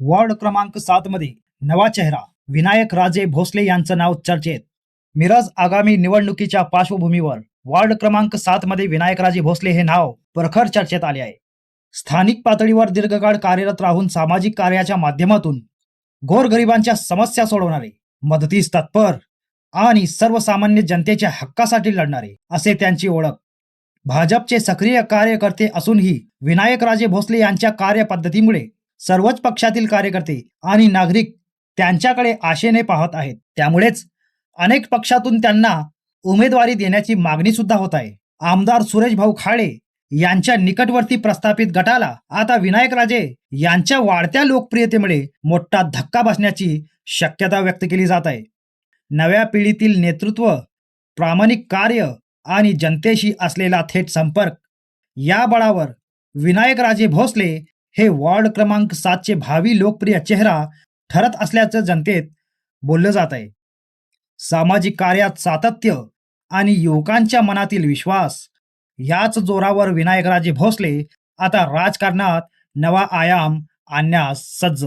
Ward क्रमांक 7 मध्ये नवा चेहरा विनायक राजे भोसले यांचं नाव चर्चेत. मिरज आगामी निवडणुकीच्या पार्श्वभूमीवर वॉर्ड क्रमांक 7 मध्ये विनायक राजे भोसले हे नाव प्रखर चर्चेत आले आहे. स्थानिक पातळीवर दीर्घकाळ कार्यरत राहून सामाजिक कार्याच्या माध्यमातून गोरगरिबांच्या समस्या सोडवणारे, मदतीस तत्पर आणि सर्वसामान्य जनतेच्या हक्कासाठी लढणारे असे त्यांची ओळख. भाजपचे सक्रिय कार्यकर्ते असूनही विनायक राजे भोसले यांच्या कार्यपद्धतीमुळे सर्वच पक्षातील कार्यकर्ते आणि नागरिक त्यांच्याकडे आशेने पाहत आहेत. त्यामुळेच अनेक पक्षातून त्यांना उमेदवारी देण्याची मागणी सुद्धा होत आहे. आमदार सुरेश भाऊ खाडे यांच्या निकटवर्ती प्रस्थापित गटाला आता विनायक राजे यांच्या वाढत्या लोकप्रियतेमुळे मोठा धक्का बसण्याची शक्यता व्यक्त केली जात आहे. नव्या पिढीतील नेतृत्व, प्रामाणिक कार्य आणि जनतेशी असलेला थेट संपर्क या बळावर विनायक राजे भोसले हे वॉर्ड क्रमांक 7 भावी लोकप्रिय चेहरा ठरत असल्याचं जनतेत बोललं जात आहे. सामाजिक कार्यात सातत्य आणि युवकांच्या मनातील विश्वास याच जोरावर विनायक राजे भोसले आता राजकारणात नवा आयाम आणण्यास सज्ज.